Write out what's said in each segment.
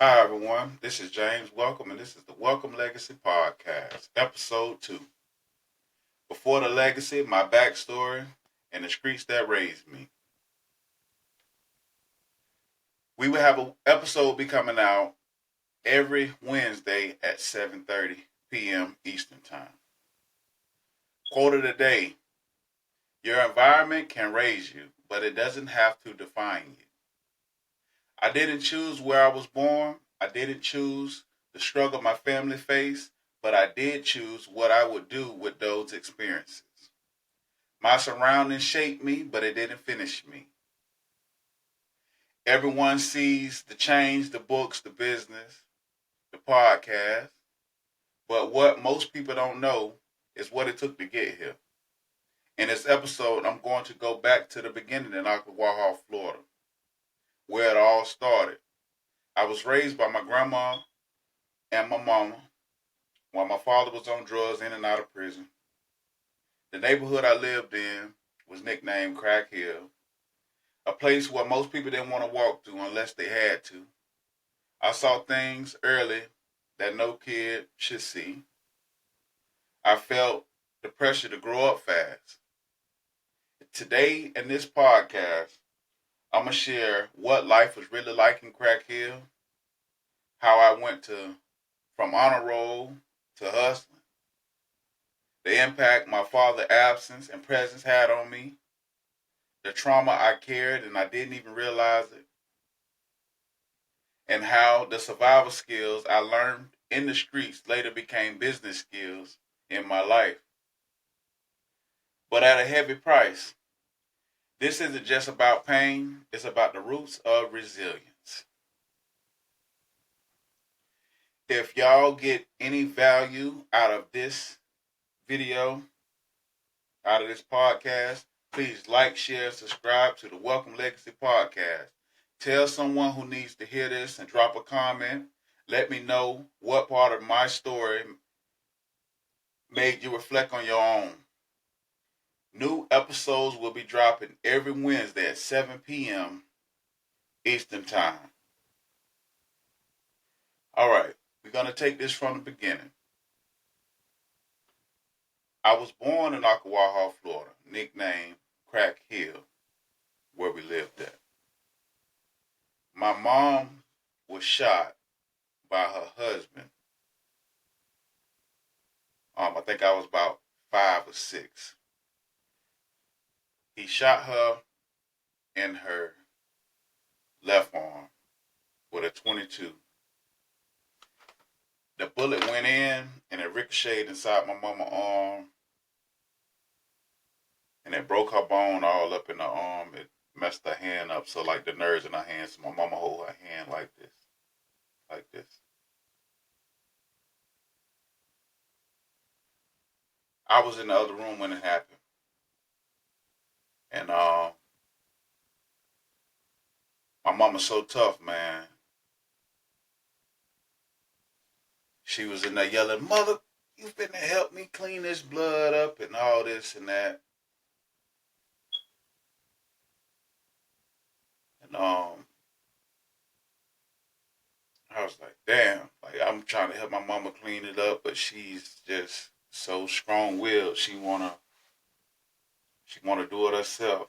Hi, everyone. This is James Welcome, and this is the Welcome Legacy Podcast, Episode 2. Before the legacy, my backstory, and the streets that raised me. We will have an episode be coming out every Wednesday at 7:30 p.m. Eastern Time. Quote of the day: Your environment can raise you, but it doesn't have to define you. I didn't choose where I was born. I didn't choose the struggle my family faced, but I did choose what I would do with those experiences. My surroundings shaped me, but it didn't finish me. Everyone sees the change, the books, the business, the podcast, but what most people don't know is what it took to get here. In this episode, I'm going to go back to the beginning in Ocklawaha, Florida, where it all started. I was raised by my grandma and my mama while my father was on drugs in and out of prison. The neighborhood I lived in was nicknamed Crack Hill, a place where most people didn't want to walk to unless they had to. I saw things early that no kid should see. I felt the pressure to grow up fast. Today, in this podcast, I'm going to share what life was really like in Crack Hill, how I went from honor roll to hustling, the impact my father's absence and presence had on me, the trauma I carried and I didn't even realize it, and how the survival skills I learned in the streets later became business skills in my life, but at a heavy price. This isn't just about pain, it's about the roots of resilience. If y'all get any value out of this video, out of this podcast, please like, share, subscribe to the Welcome Legacy Podcast. Tell someone who needs to hear this and drop a comment. Let me know what part of my story made you reflect on your own. New episodes will be dropping every Wednesday at 7 p.m. Eastern Time. All right, we're going to take this from the beginning. I was born in Ocklawaha, Florida, nicknamed Crack Hill, where we lived at. My mom was shot by her husband. I think I was about 5 or 6. He shot her in her left arm with a 22. The bullet went in and it ricocheted inside my mama's arm and it broke her bone all up in the arm. It messed her hand up, so like the nerves in her hand. So my mama hold her hand like this, like this. I was in the other room when it happened, and my mama's so tough, man. She was in there yelling, "Mother, you finna help me clean this blood up and all this and that." And I was like, damn, like I'm trying to help my mama clean it up, but she's just so strong willed. She wanna do it herself.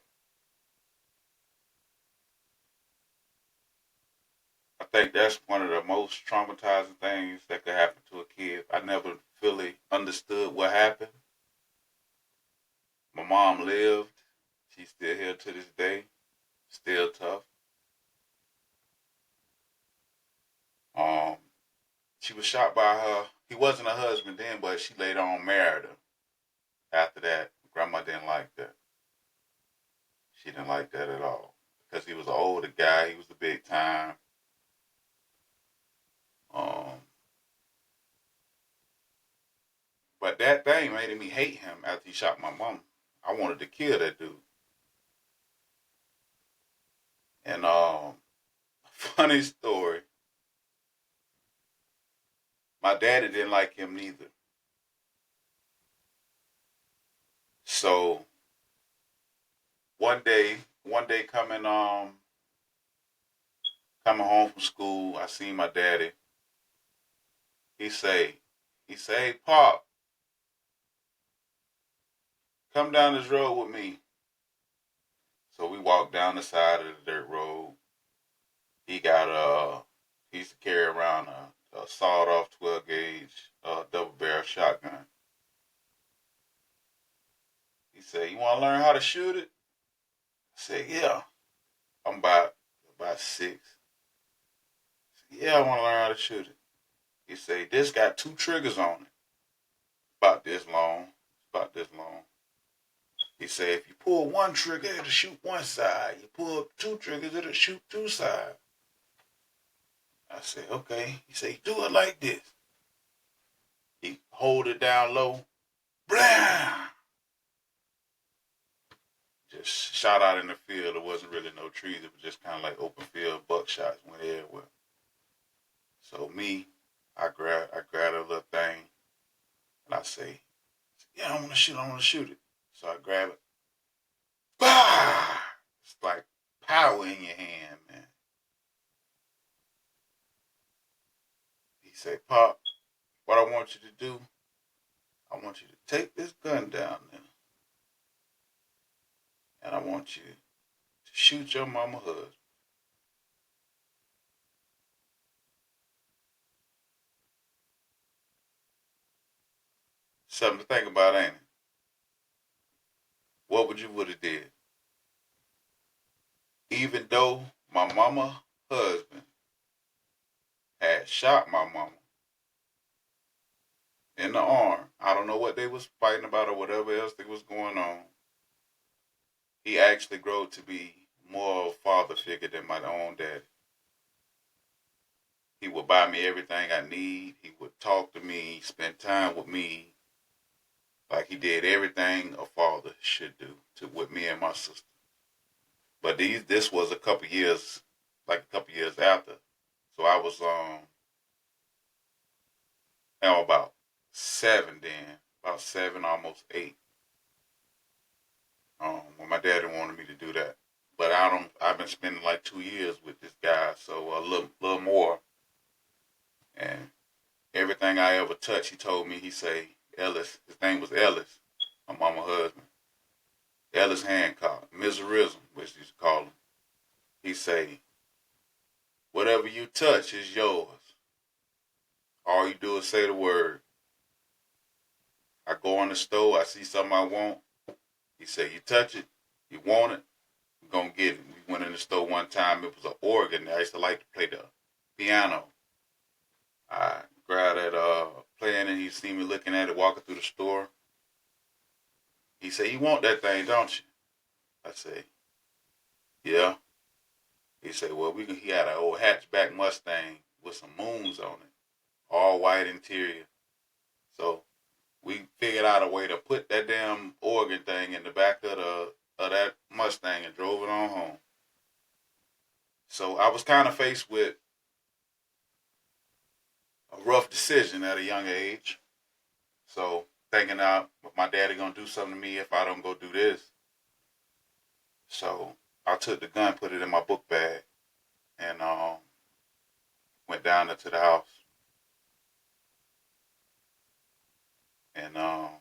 I think that's one of the most traumatizing things that could happen to a kid. I never fully understood what happened. My mom lived. She's still here to this day. Still tough. Um, she was shot by her. He wasn't her husband then, but she later on married him. After that, grandma didn't like that. She didn't like that at all because he was an older guy. He was a big time. Um, but that thing made me hate him after he shot my mom. I wanted to kill that dude. And funny story, my daddy didn't like him neither. So one day coming Coming home from school, I seen my daddy. He say, hey, Pop, come down this road with me. So we walked down the side of the dirt road. He got he used to carry around a sawed off 12 gauge double barrel shotgun. He said, "You want to learn how to shoot it?" I said, "Yeah." I'm about 6. I said, "Yeah, I want to learn how to shoot it." He said, "This got 2 triggers on it, about this long, about this long." He said, "If you pull one trigger, it'll shoot one side. You pull 2 triggers, it'll shoot 2 sides." I said, "Okay." He said, "Do it like this." He hold it down low, blam, just shot out in the field. There wasn't really no trees. It was just kind of like open field. Buckshots went everywhere. So me, I grabbed a little thing, and I say, "Yeah, I want to shoot. I want to shoot it." So I grab it. Bah! It's like power in your hand, man. He said, "Pop, what I want you to do, I want you to take this gun down there, and I want you to shoot your mama husband." Something to think about, ain't it? What would have did? Even though my mama husband had shot my mama in the arm, I don't know what they was fighting about or whatever else that was going on. He actually grew to be more of a father figure than my own daddy. He would buy me everything I need. He would talk to me, spend time with me, like he did everything a father should do to with me and my sister. But this was a couple years, like a couple years after. So I was about 7 then, about 7, almost 8. When my daddy wanted me to do that. But I've been spending like 2 years with this guy, so a little more. And everything I ever touched, he told me, he say, Ellis, his name was Ellis, my mama husband. Ellis Hancock, Miserism, which he used to call him. He say, "Whatever you touch is yours. All you do is say the word. I go in the store, I see something I want." He say, "You touch it, you want it, you're going to get it." We went in the store one time, it was an organ. I used to like to play the piano. I grabbed that playing and he see me looking at it, walking through the store. He said, "You want that thing, don't you?" I say, "Yeah." He said, "Well, he had an old hatchback Mustang with some moons on it, all white interior. So we figured out a way to put that damn organ thing in the back of that Mustang and drove it on home." So I was kind of faced with a rough decision at a young age. So thinking out, my daddy gonna do something to me if I don't go do this. So I took the gun, put it in my book bag, and went down into the house. And I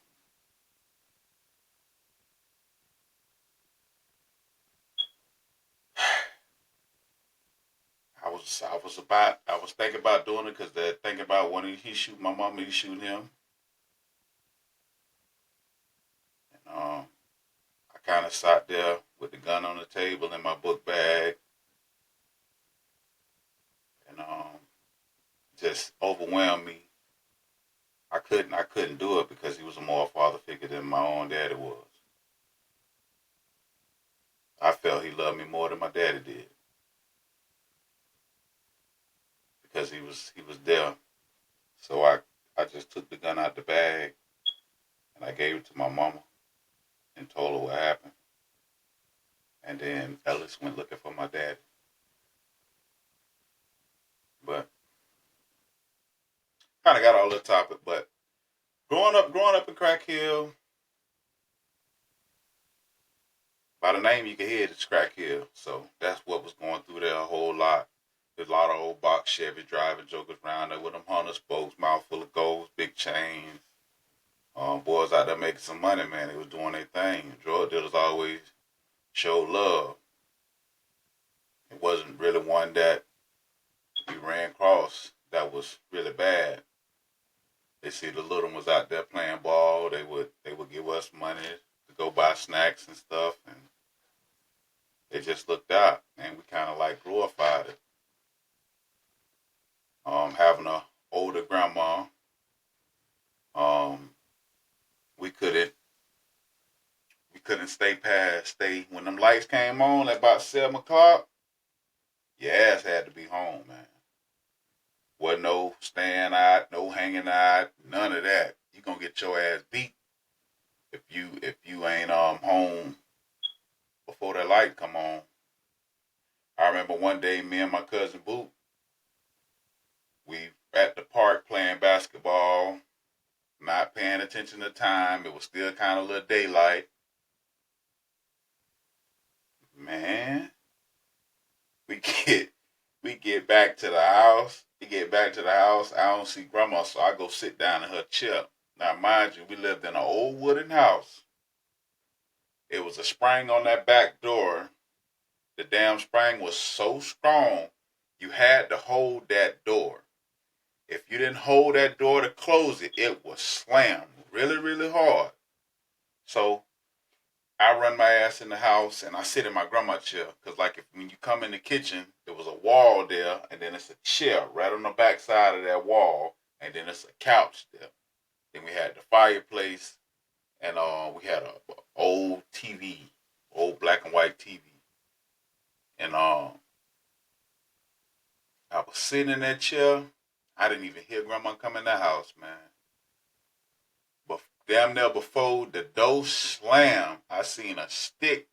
was thinking about doing it because they're thinking about when he shoot my mama, he shoot him. And I kind of sat there with the gun on the table in my book bag, and just overwhelmed me. I couldn't do it because he was a more father figure than my own daddy was. I felt he loved me more than my daddy did because he was there. So I just took the gun out the bag and I gave it to my mama and told her what happened. And then Ellis went looking for my daddy. But kind of got all the topic. But growing up in Crack Hill, by the name you can hear it's Crack Hill. So that's what was going through there a whole lot. There's a lot of old box Chevy driving jokers around there with them Hunter spokes, mouth full of goals, big chains. Boys out there making some money, man. They was doing their thing. Drug dealers always showed love. It wasn't really one that we ran across that was really bad. They see the little ones out there playing ball. They would give us money to go buy snacks and stuff, and they just looked out, and we kind of like glorified it. Having a older grandma, um, we couldn't stay when them lights came on at about 7 o'clock. Your ass had to be home, man. Wasn't no staying out, no hanging out, none of that. You gonna get your ass beat if you ain't home before that light come on. I remember one day me and my cousin Boot, we at the park playing basketball, not paying attention to time. It was still kind of a little daylight. Man, we get we get back to the house. We get back to the house. I don't see grandma, so I go sit down in her chair. Now, mind you, we lived in an old wooden house. It was a spring on that back door. The damn spring was so strong, you had to hold that door. If you didn't hold that door to close it, it would slam really, really hard. So I run my ass in the house and I sit in my grandma's chair. Because, like, when you come in the kitchen, there was a wall there, and then it's a chair right on the back side of that wall, and then it's a couch there. Then we had the fireplace, and we had a old TV, old black and white TV. And I was sitting in that chair. I didn't even hear grandma come in the house, man. But damn near before the door slammed, I seen a stick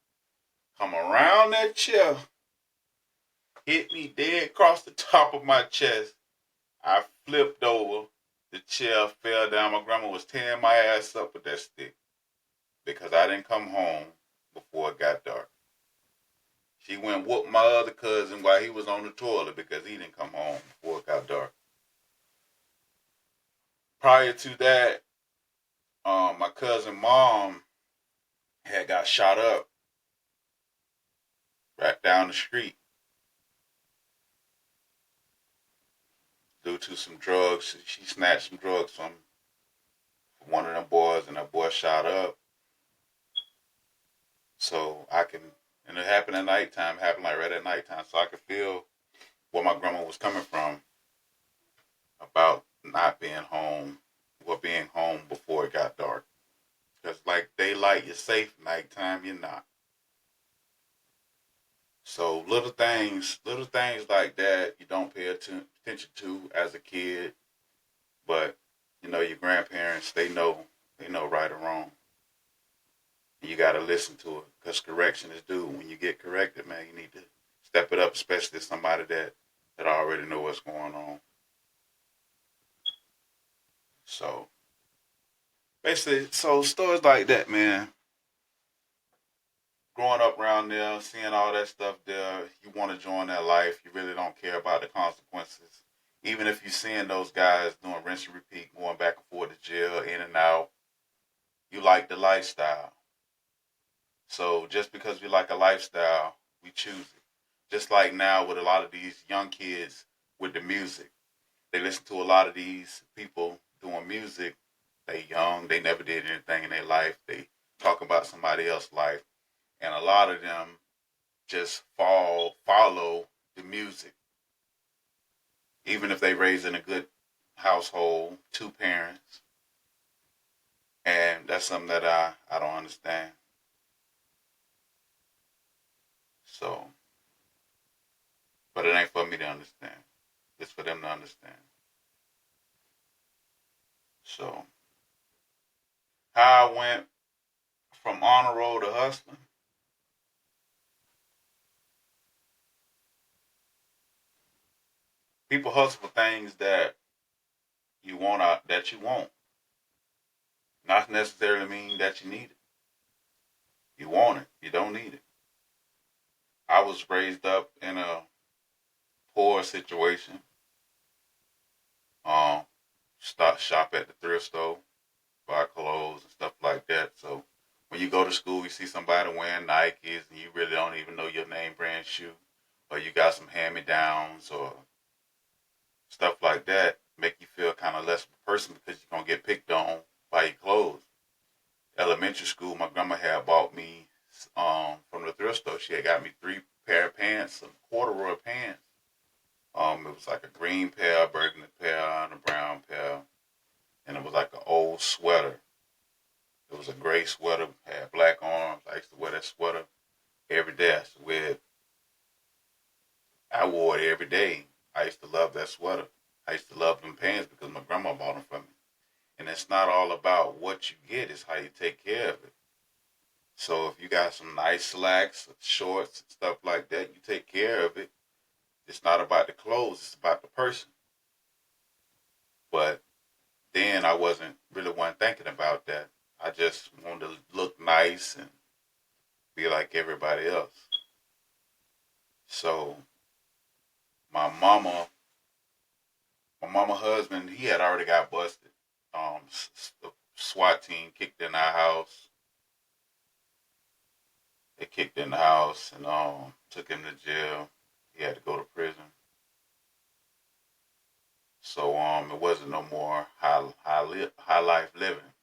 come around that chair, hit me dead across the top of my chest. I flipped over. The chair fell down. My grandma was tearing my ass up with that stick because I didn't come home before it got dark. She went whooped my other cousin while he was on the toilet because he didn't come home before it got dark. Prior to that, my cousin mom had got shot up right down the street due to some drugs. She snatched some drugs from one of them boys, and that boy shot up. So and it happened at nighttime, happened like right at nighttime, so I could feel where my grandma was coming from about not being home, or being home before it got dark. Because like daylight, you're safe, nighttime, you're not. So little things like that you don't pay attention to as a kid, but your grandparents, they know right or wrong. And you got to listen to it because correction is due. When you get corrected, man, you need to step it up, especially somebody that already know what's going on. So basically, so stories like that, man. Growing up around there, seeing all that stuff there, you want to join that life. You really don't care about the consequences. Even if you're seeing those guys doing rinse and repeat, going back and forth to jail, in and out, you like the lifestyle. So just because we like a lifestyle, we choose it. Just like now with a lot of these young kids with the music. They listen to a lot of these people doing music. They young, they never did anything in their life. They talk about somebody else's life. And a lot of them just follow the music. Even if they raised in a good household, two parents. And that's something that I don't understand. So, but it ain't for me to understand. It's for them to understand. So, how I went from honor roll to hustling. People hustle for things that you want that you want. Not necessarily mean that you need it. You want it. You don't need it. I was raised up in a poor situation. Um, start shop at the thrift store, buy clothes and stuff like that. So when you go to school, you see somebody wearing Nikes and you really don't even know your name brand shoe, or you got some hand me downs or stuff like that, make you feel kind of less of a person because you're gonna get picked on by your clothes. Elementary school, my grandma had bought me from the thrift store. She had got me 3 pair of pants, some corduroy pants. It was like a green pair, a burgundy pair, and a brown pair, and it was like an old sweater. It was a gray sweater, had black arms. I used to wear that sweater every day. I wore it every day. I used to love that sweater. I used to love them pants because my grandma bought them for me. And it's not all about what you get, it's how you take care of it. So if you got some nice slacks, shorts, and stuff like that, you take care of it. It's not about the clothes, it's about the person. But then I wasn't thinking about that. I just wanted to look nice and be like everybody else. So my mama, my mama husband, he had already got busted. The SWAT team kicked in our house. They kicked in the house and took him to jail. He had to go to prison. So it wasn't no more high life living.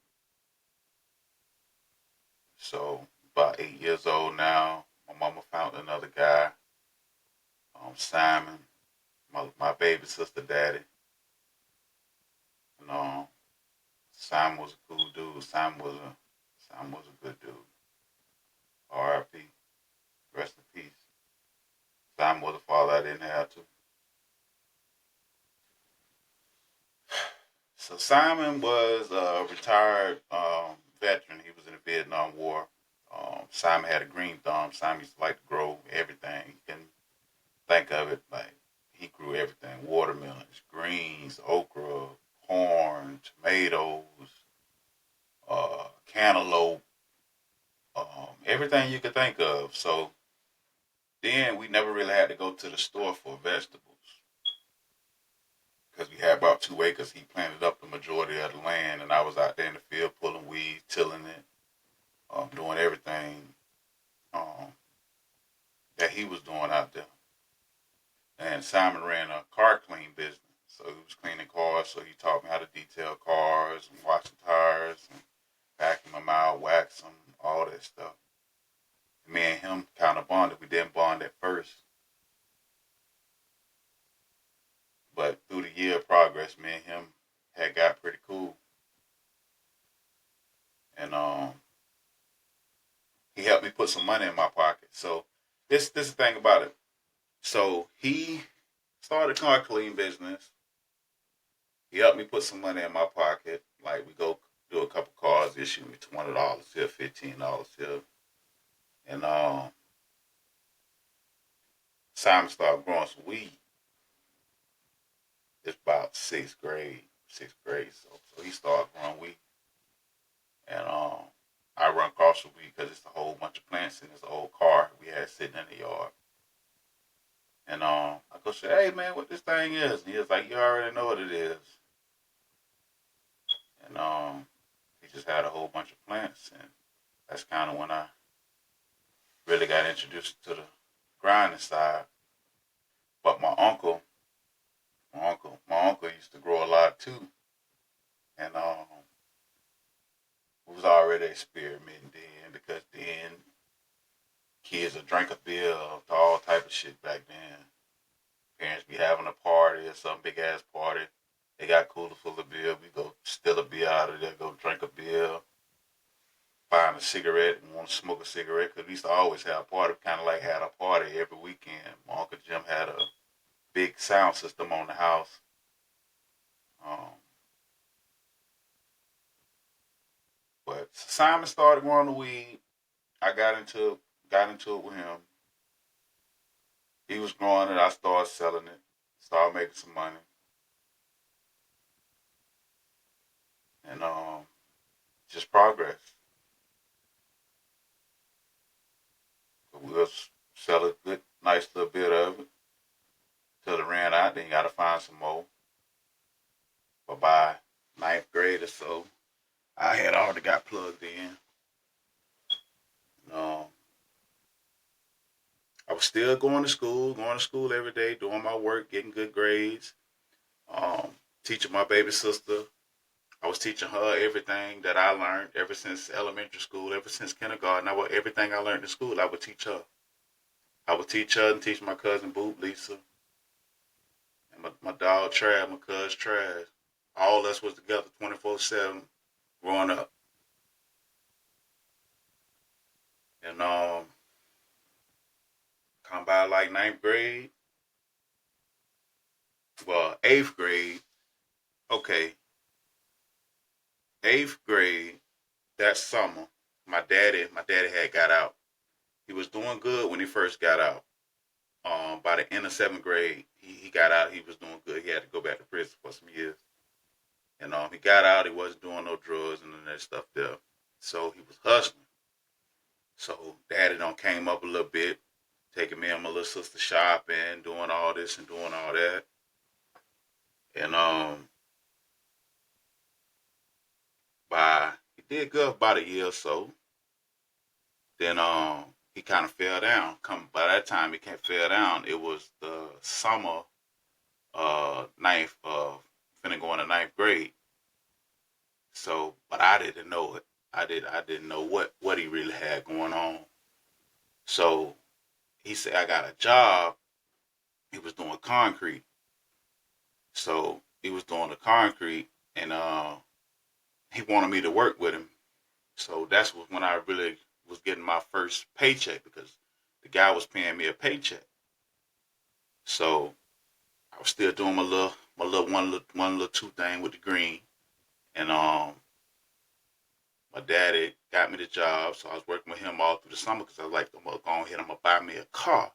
So about 8 years old now, my mama found another guy, Simon, my baby sister daddy, and Simon was a cool dude. Simon was a good dude. R.I.P. Rest in peace. Simon was a father I didn't have to. So Simon was a retired veteran. He was in the Vietnam War. Simon had a green thumb. Simon used to like to grow everything. You can think of it like he grew everything: watermelons, greens, okra, corn, tomatoes, cantaloupe, everything you could think of. So then we never really had to go to the store for vegetables because we had about 2 acres. He planted up the majority of the land, and I was out there in the field pulling weeds, tilling it, doing everything um, that he was doing out there. And Simon ran a car clean business. So he was cleaning cars, so he taught me how to detail cars and wash the tires and vacuum them out, wax them, all that stuff. Me and him kind of bonded. We didn't bond at first, but through the year of progress, me and him had got pretty cool. And he helped me put some money in my pocket. So this is the thing about it. So he started a car clean business. He helped me put some money in my pocket. Like we go do a couple cars, issue me $20 here, $15 here, and Simon started growing some weed. It's about sixth grade. So he started growing weed, and I run across the weed because it's a whole bunch of plants in this old car we had sitting in the yard. And I go say, hey man, what this thing is? And he was like, you already know what it is. And he just had a whole bunch of plants, and that's kind of when I really got introduced to the grinding side. But my uncle used to grow a lot too, and was already experimenting then because then kids would drink a beer to all type of shit back then. Parents be having a party or some big ass party. They got cooler full of beer. We go steal a beer out of there, go drink a beer, find a cigarette and want to smoke a cigarette because we used to always have a party, kind of like had a party every weekend. My Uncle Jim had a big sound system on the house. Um, but Simon started growing the weed. I got into it with him. He was growing it. I started selling it. Started making some money, and just progress. So we'll sell a good, nice little bit of it. till it ran out. Then you got to find some more. But by ninth grade or so, I had already got plugged in. Um, I was still going to school every day, doing my work, getting good grades. Teaching my baby sister. I was teaching her everything that I learned ever since elementary school, ever since kindergarten. Everything I learned in school, I would teach her. I would teach her and teach my cousin Boop, Lisa, and my dog Trav, my cousin Trav. All of us was together 24/7 growing up. And come by like ninth grade, well, eighth grade, okay, eighth grade, that summer, my daddy had got out. He was doing good when he first got out. By the end of seventh grade, he got out. He was doing good. He had to go back to prison for some years. And he got out. He wasn't doing no drugs and that stuff there. So he was hustling. So daddy done came up a little bit, taking me and my little sister shopping, doing all this and doing all that. And by he did good for about a year or so. Then he kind of fell down. Come by that time he can't fell down. It was the summer ninth finna go into ninth grade. So, but I didn't know it. I didn't know what he really had going on. So he said I got a job. He was doing concrete. So he was doing the concrete, and he wanted me to work with him. So that's when I really was getting my first paycheck because the guy was paying me a paycheck. So I was still doing my little two thing with the green, and my daddy got me the job, so I was working with him all through the summer because I was like, I'm gonna go ahead, I'm gonna buy me a car.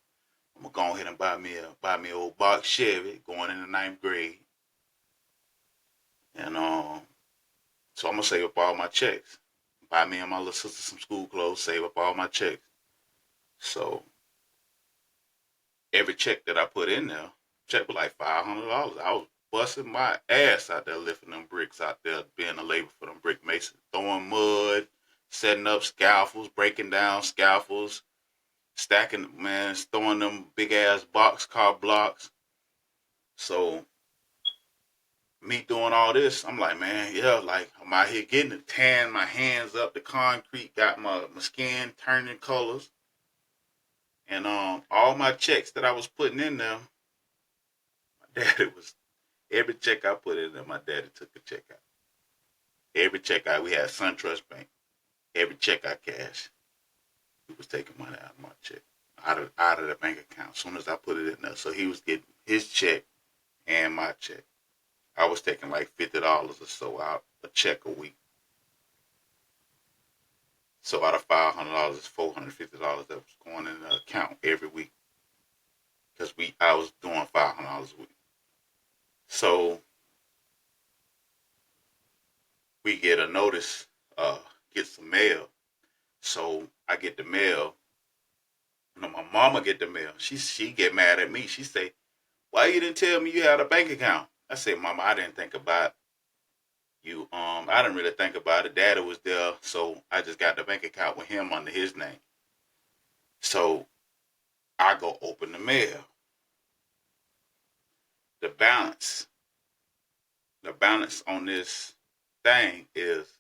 I'm gonna go ahead and buy me an old box Chevy going into ninth grade, and so I'm gonna save up all my checks, buy me and my little sister some school clothes, save up all my checks. So every check that I put in there, check was like $500. I was busting my ass out there lifting them bricks out there, being a labor for them brick masons, throwing mud, setting up scaffolds, breaking down scaffolds, stacking, man, throwing them big ass boxcar blocks. So me doing all this, I'm like, man, yeah, like I'm out here getting it, tan my hands up, the concrete got my skin turning colors, and all my checks that I was putting in there, my daddy was every check I put in there, my daddy took a check out. Every check we had SunTrust Bank. Every check I cashed, he was taking money out of my check, out of the bank account. As soon as I put it in there, so he was getting his check and my check. I was taking like $50 or so out a check a week. So out of $500, it's $450 that was going in the account every week because I was doing $500 a week. So we get a notice, get some mail. So I get the mail. You know, my mama get the mail. She get mad at me. She say, "Why you didn't tell me you had a bank account?" I said, "Mama, I didn't think about you. I didn't really think about it. Daddy was there, so I just got the bank account with him under his name." So I go open the mail. The balance, the balance on this thing is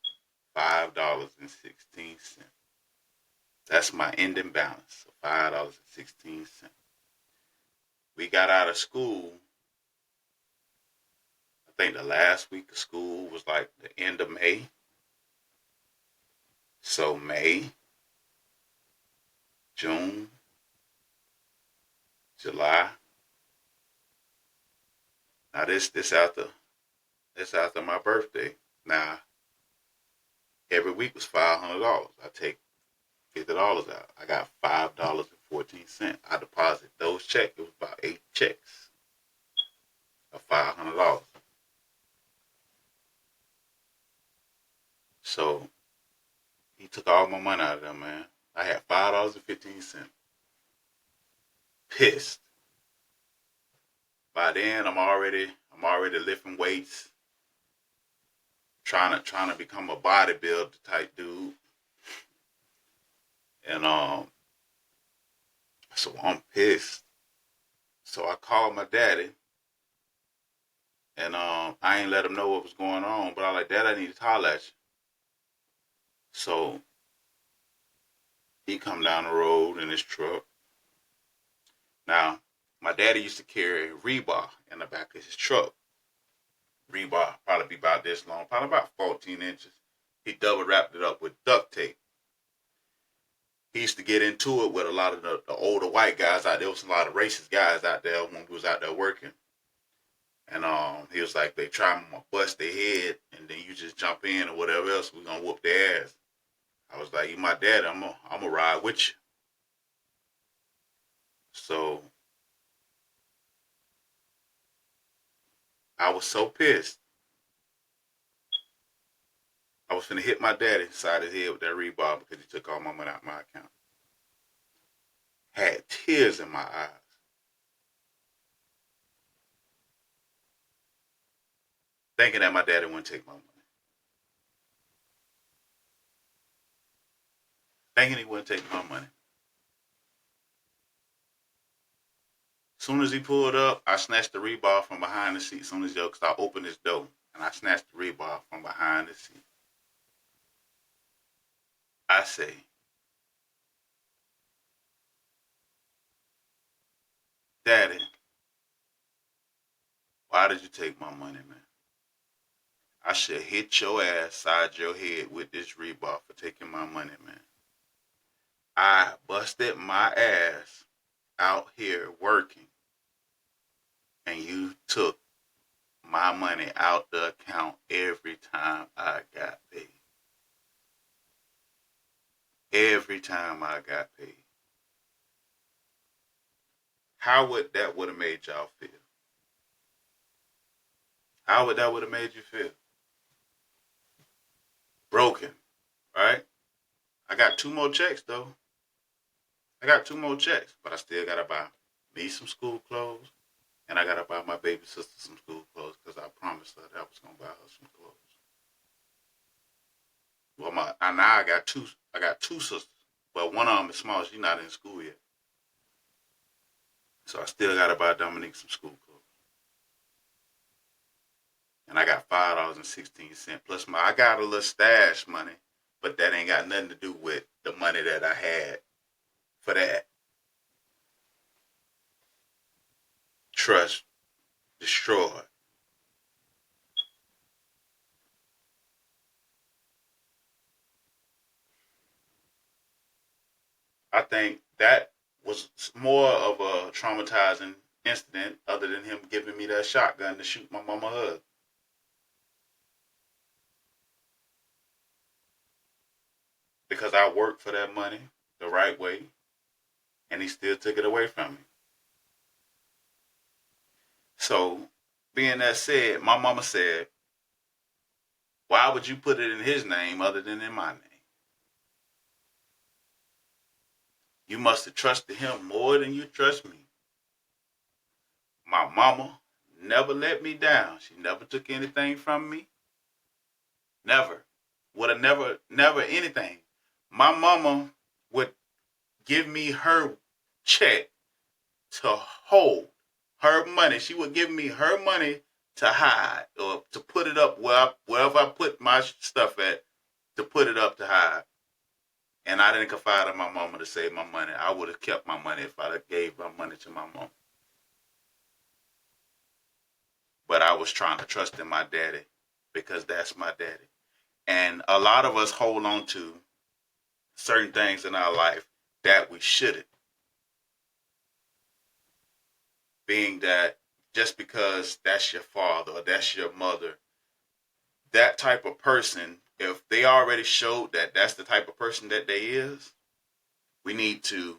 $5.16. That's my ending balance, $5.16. We got out of school. I think the last week of school was like the end of May. So May, June, July. Now this after my birthday. Now every week was $500. I take $50 out. I got $5.14. I deposit those checks. It was about 8 checks of $500. So he took all my money out of there, man. I had $5.15. Pissed. By then, I'm already lifting weights, trying to become a bodybuilder type dude, and so I'm pissed. So I called my daddy, and I ain't let him know what was going on. But I was like, Dad, I need to holler at you. So he come down the road in his truck. Now, my daddy used to carry rebar in the back of his truck. Rebar probably be about this long, probably about 14 inches. He double wrapped it up with duct tape. He used to get into it with a lot of the older white guys out there. There was a lot of racist guys out there when we was out there working. And he was like, they try to bust their head, and then you just jump in or whatever else. We're going to whoop their ass. I was like, you my daddy, I'm gonna ride with you. So I was so pissed. I was finna hit my daddy inside his head with that rebar because he took all my money out of my account. Had tears in my eyes. Thinking that my daddy wouldn't take my money. Thinking he wouldn't take my money. As soon as he pulled up, I snatched the rebar from behind the seat. As soon as because I opened his door and I snatched the rebar from behind the seat. I say, Daddy, why did you take my money, man? I should hit your ass side your head with this rebar for taking my money, man. I busted my ass out here working, and you took my money out the account every time I got paid. Every time I got paid. How would that would have made y'all feel? How would that would have made you feel? Broken, right? I got 2 more checks though. I got 2 more checks, but I still gotta buy me some school clothes, and I gotta buy my baby sister some school clothes because I promised her that I was gonna buy her some clothes. Well, now I got two. I got 2 sisters, but one of them is small. She's not in school yet, so I still gotta buy Dominique some school clothes. And I got $5.16 plus I got a little stash money, but that ain't got nothing to do with the money that I had for that. Trust destroyed. I think that was more of a traumatizing incident other than him giving me that shotgun to shoot my mama hug. Because I worked for that money the right way and he still took it away from me. So, being that said, my mama said, why would you put it in his name other than in my name? You must have trusted him more than you trust me. My mama never let me down. She never took anything from me. Never. Would have never anything. My mama would give me her check to hold her money. She would give me her money to hide or to put it up wherever I put my stuff at, to put it up to hide. And I didn't confide in my mama to save my money. I would have kept my money if I gave my money to my mom. But I was trying to trust in my daddy because that's my daddy. And a lot of us hold on to certain things in our life that we shouldn't. Being that just because that's your father or that's your mother, that type of person, if they already showed that that's the type of person that they is, we need to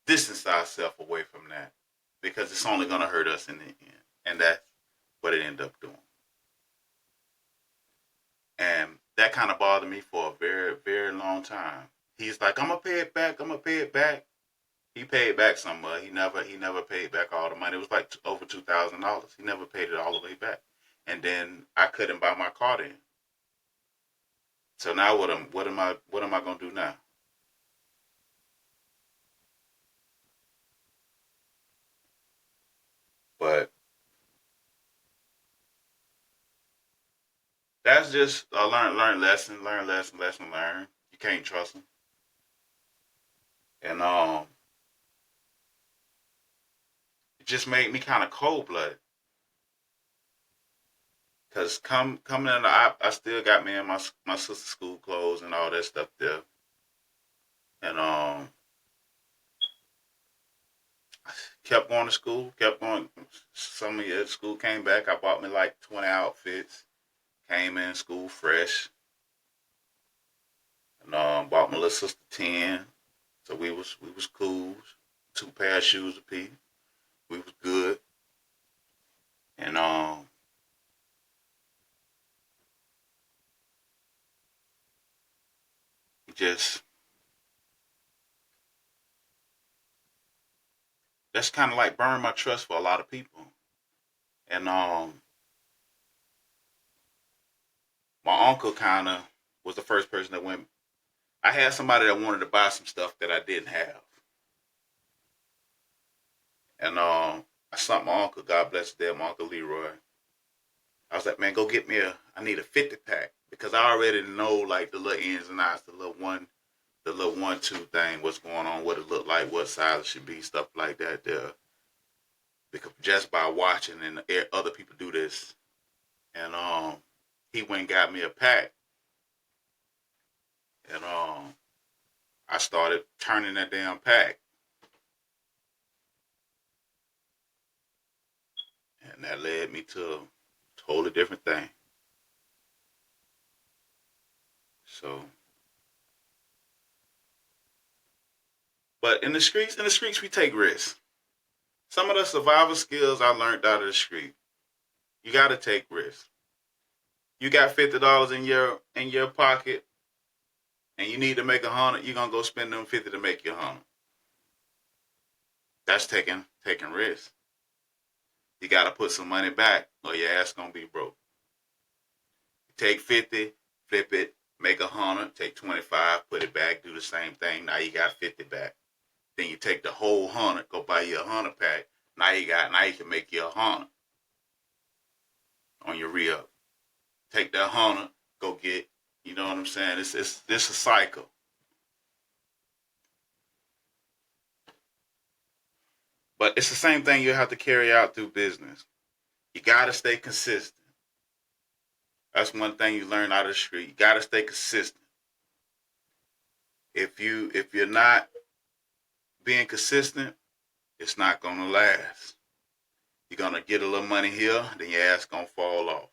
distance ourselves away from that because it's only going to hurt us in the end. And that's what it ended up doing. And that kind of bothered me for a very, very long time. He's like, I'm going to pay it back. I'm going to pay it back. He paid back some money. He never paid back all the money. It was like over $2,000. He never paid it all the way back. And then I couldn't buy my car then. So now what am I gonna do now? But that's just a lesson learned. You can't trust them. And it just made me kind of cold blooded. Cause coming in I still got me and my sister's school clothes and all that stuff there. And kept going to school, kept going. Some of the school came back. I bought me like 20 outfits. Came in school fresh, and bought my little sister 10. So we was cool. Two pair of shoes apiece. We was good, and just that's kind of like burned my trust for a lot of people. And my uncle kind of was the first person that went. I had somebody that wanted to buy some stuff that I didn't have, and I sent my uncle, God bless his dead, my uncle Leroy. I was like, man, go get me I need a 50 pack because I already know like the little ins and outs, the little 1, 2 thing, what's going on, what it look like, what size it should be, stuff like that. There, because just by watching and other people do this, and he went and got me a pack, and I started turning that damn pack, and that led me to a totally different thing. So, but in the streets, we take risks. Some of the survival skills I learned out of the street. You got to take risks. You got $50 in your pocket, and you need to make 100. You're gonna go spend them 50 to make your 100. That's taking risks. You got to put some money back, or your ass gonna be broke. Take 50, flip it, make 100. Take 25, put it back, do the same thing. Now you got 50 back. Then you take the whole 100, go buy you a 100 pack. Now you can make you a 100 on your re-up. Take that 100, go get. You know what I'm saying? It's this a cycle. But it's the same thing you have to carry out through business. You gotta stay consistent. That's one thing you learn out of the street. You gotta stay consistent. If you're not being consistent, it's not gonna last. You're gonna get a little money here, then your ass gonna fall off.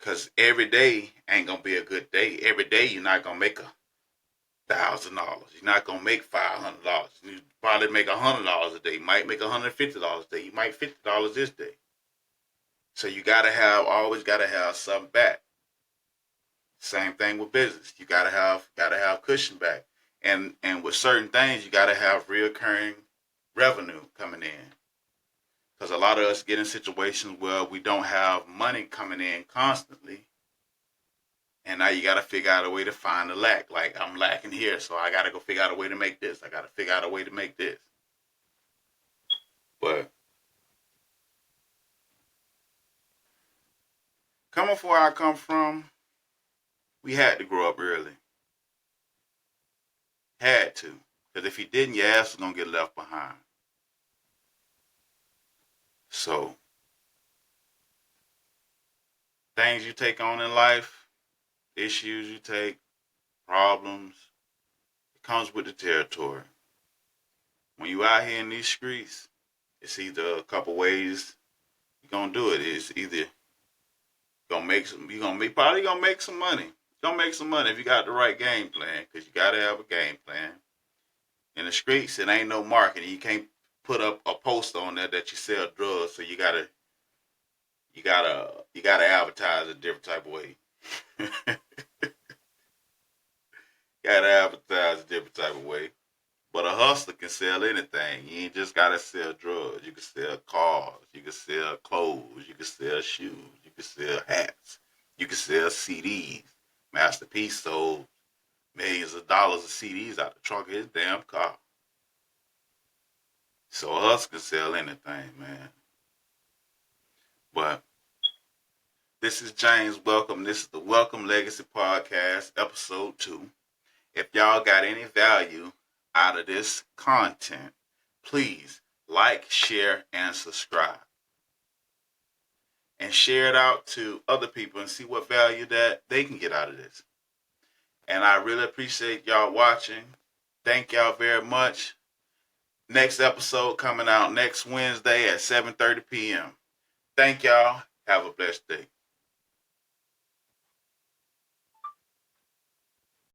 Cause every day ain't gonna be a good day. Every day you're not gonna make $1,000. You're not gonna make $500. You probably make $100 a day. You might make $150 a day. You might $50 this day. So you always gotta have something back. Same thing with business. You gotta have cushion back. And with certain things, you gotta have reoccurring revenue coming in. Because a lot of us get in situations where we don't have money coming in constantly. And now you gotta figure out a way to find the lack. Like I'm lacking here, so I gotta go figure out a way to make this. I gotta figure out a way to make this. But coming from where I come from, we had to grow up early. Had to. Because if you didn't, your ass was gonna get left behind. So things you take on in life, issues you take, problems, it comes with the territory. When you out here in these streets, it's either a couple ways you're gonna do it. It's either you're probably gonna make some money. You're gonna make some money if you got the right game plan, because you gotta have a game plan. In the streets, it ain't no marketing. You can't put up a poster on there that you sell drugs, so you gotta advertise a different type of way. Gotta advertise a different type of way. But a hustler can sell anything. You ain't just gotta sell drugs. You can sell cars. You can sell clothes. You can sell shoes. You can sell hats. You can sell CDs. Master P sold millions of dollars of CDs out the trunk of his damn car. So a hustler can sell anything, man. But this is James Welcome. This is the Welcome Legacy Podcast, episode 2. If y'all got any value out of this content, please like, share, and subscribe. And share it out to other people and see what value that they can get out of this. And I really appreciate y'all watching. Thank y'all very much. Next episode coming out next Wednesday at 7:30 p.m. Thank y'all. Have a blessed day.